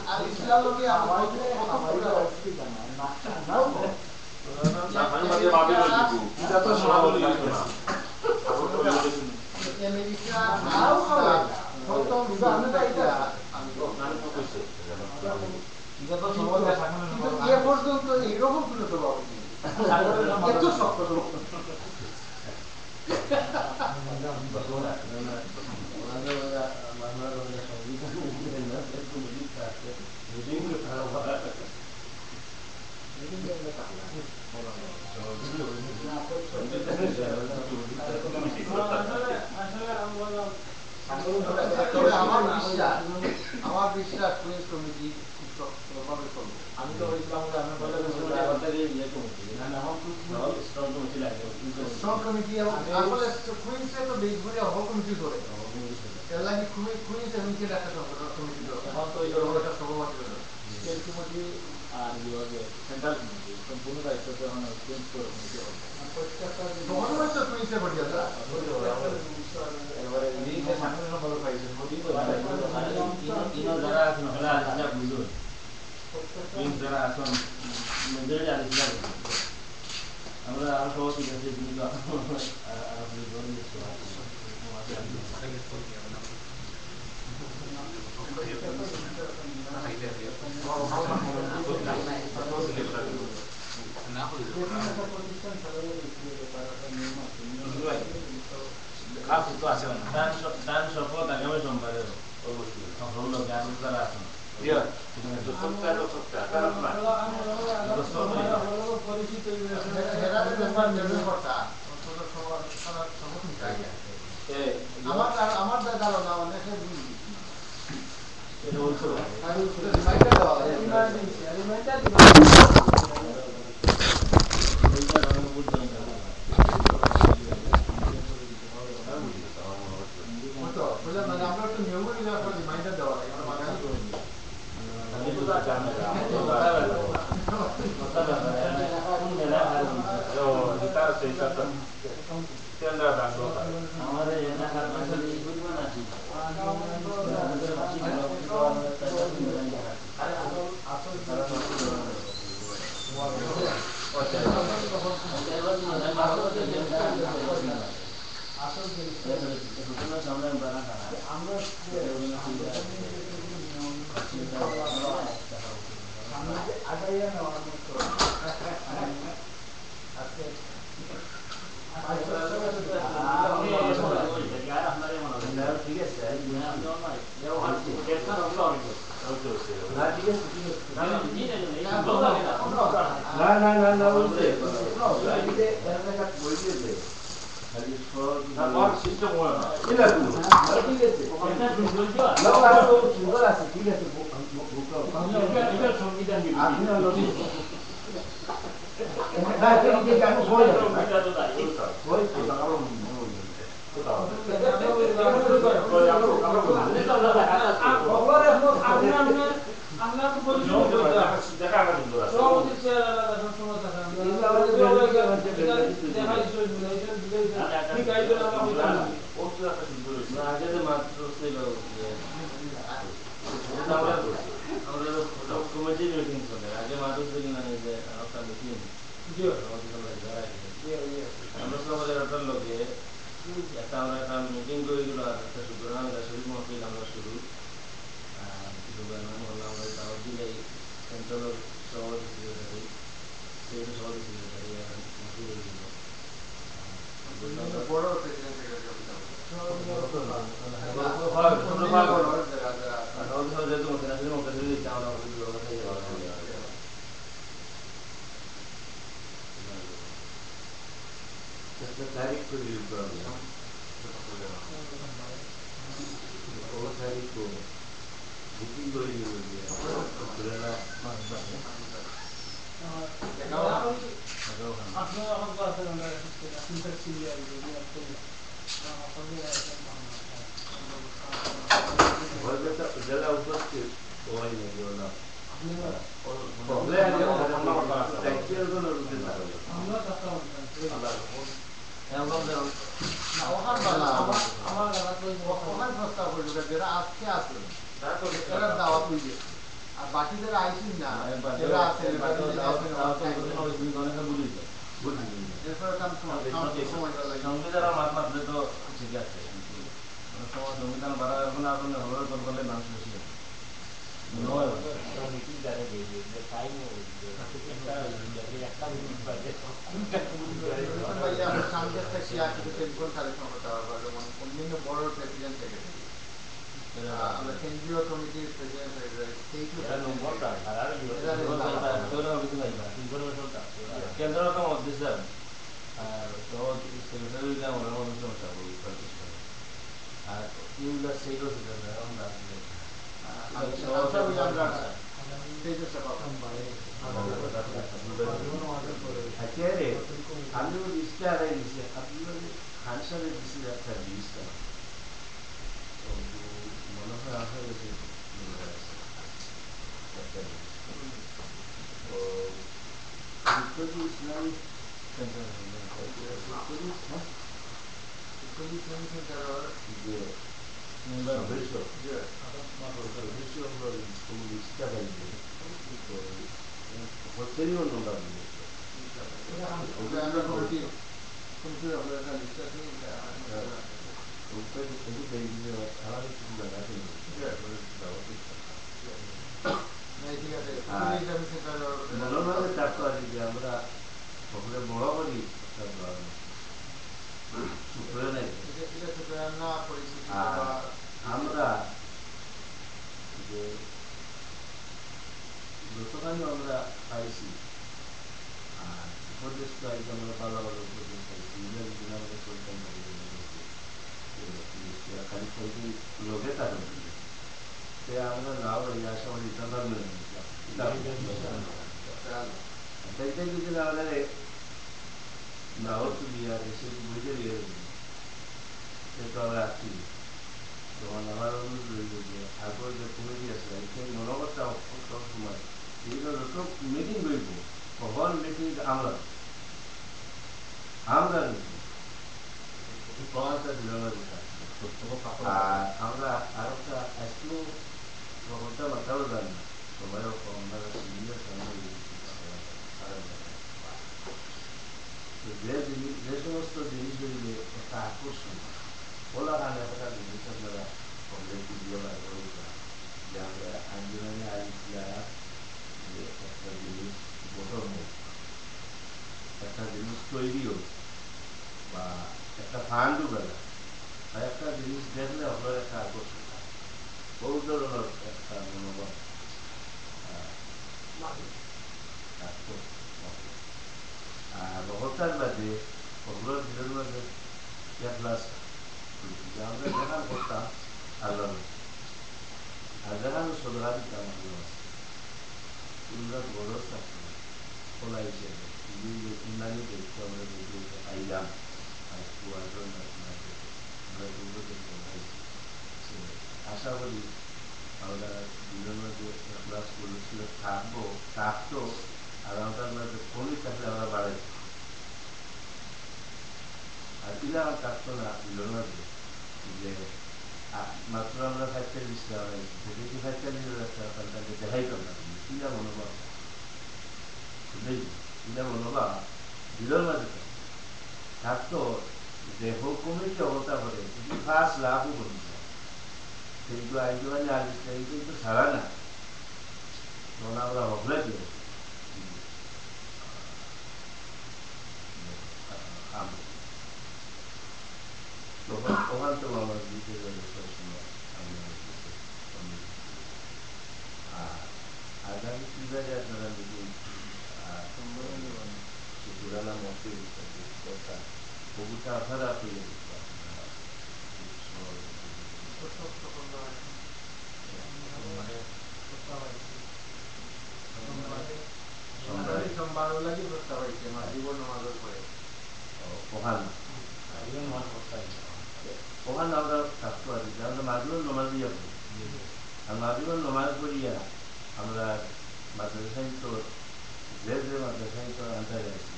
আর ইসলাম লোকে আমার নাও না মানে মাঝে ভাবে বলবো এটা তো সমাবল লাগবে না আমেরিকা নাও হবে প্রথম বিভাগটা এটা আমি তো কইছি এটা তো সমাবল শাসনের কিন্তু এ পর্যন্ত এরকম কোনো তো বাবু এত শক্ত লোক আমার বিশ্বাস পুলিশ কমিটি খুব শক্তভাবে চলবে আমি তো ইসলাম স্ট্রং কমিটি এবং আসলে কুইন্সে তো দেশগুলি হল কমিটি করে এর লাগে কুইন্স এবং কি একটা কমিটি এখন তো এটা সভাপতি হলো স্টেট কমিটি আর বিভাগে সেন্ট্রাল কমিটি সম্পূর্ণ দায়িত্ব এখন কুইন্স করে কমিটি হবে প্রথমে তো কুইন্সে পড়ে যাবে এবারে লিগে সামনে ভালো পাইছে মোদি তো ইনো যারা আছেন হলা আজনা বুঝুন কুইন্স যারা আছেন মেজরিটি আজনা আমরা আর সবাই কাছে দিন আর আপনি বলেন যে দান শপথ আগামী সোমবারে অবশ্যই সকল লোক যারা আছেন আমার ধারণা অনেকে আমরা একটু নিয়ম রিমাইন্ডার দেওয়া লাগে আমাদের এলাকার মানুষ বুঝবো না ঠিক না ওখান বালা আমার জানা তো ওখান প্রস্তাব করবে যারা আজকে আসবে এরা দাওয়াত হইবে আর বাকি যারা আইসিন না এরা আছে এরপরে কাম সময় লাগে সংবিধানের মাত মাত্রে তো ঠিক আছে সংবিধান বাড়া না আপনি হলো করলে মানুষ বেশি অন্যান্য বড় প্রেসিডেন্ট সেক্রেটারি আমরা কেন্দ্রীয় কমিটির প্রেসিডেন্ট কেন্দ্র তো মধ্যে আর তো সেক্রেটারি মনে মনে সমস্যা আর ইউলা সেইও আজকে আমি লিস্টে আদায় দিচ্ছি আপনি হানসারের দিচ্ছি একটা লিস্ট মনে হয় আসা গেছে ইসলামিক আমরা সকলে বড় করি আমরা যে গতকালও আমরা পাইছি আর উপদেশ পাইছি আমরা ভালো ভালো উপদেশ পাইছি আমাদের সরকার খালি কয়েকদিন লোকে তাদের আমরা নাও আসা আমাদের ইতাদার মেনে নিয়েছিলাম তাইতে যদি আমাদের নাও তুলি আর এসে বুঝে দিয়ে সেটা আমরা আসছি তখন আমার অনুরোধ রইল যে আগর যে কমিটি আছে এখানে মনোবরটা সব সময় এইগুলো যত মিটিং করব তখন মিটিং আমরা মিটিং দিল আর আমরা আর একটা একটু খবরটা মাথাও জানি না সবাই আমরা সিনিয়র যে সমস্ত জিনিসগুলি একটা আকর্ষণ ওলা গানে একটা জিনিস আপনারা ভিডিও যে আমরা আন্দোলনে আইসিয়া যে একটা জিনিস গঠন হোক একটা জিনিস তৈরি হোক বা একটা ফান্ড বেলা বা একটা জিনিস দেখলে আপনার একটা আকর্ষণ বহু ধরনের একটা মনোভাব আর রহতার বাদে ওগুলোর ভিতর মধ্যে ক্লাস আমরা যেখান করতাম আল্লাহ আর যেখানে সদরা দিতাম আল্লাহ তোমরা বড় থাকতো খোলা হিসেবে ইন্দানি দেখতে আমরা আইলাম আর কুয়াশন আমরা আশা করি আমরা দিনের মধ্যে ক্লাস করেছিল থাকতো আর আমাদের মধ্যে কমই থাকলে আমরা বাড়াই আর দিলে আমার থাকতো না দিনের মধ্যে যে মাত্র আমরা 45 দেখি 45 দেখাইতাম না কিনা মনোভাব কিনা মনোভাব দিনের মধ্যে থাকতো যে কমিটি অবস্থা করে ফার্স্ট লাভও করতে কিন্তু আইনজীবী আজ কিন্তু ছাড়া না তখন আমরা হবলে দিব ওখান তো আমার দিতে যাবে সবসময় আর আগামী কিভাবে আপনারা মিটিং পুরানা মতে কথা ওগুলো আপনারা পেয়ে সোমবার লাগে প্রস্তাব হয়েছে জীবন নামাজের পরে ওখানে আমরা থাকতে পারি আমরা মাঝিবন নমাজ দিয়ে পড়ি আর মাঝিবন নমাজ পড়িয়া আমরা মাদ্রাসায় তো যে মাদ্রাসায় তো আনতে যাচ্ছি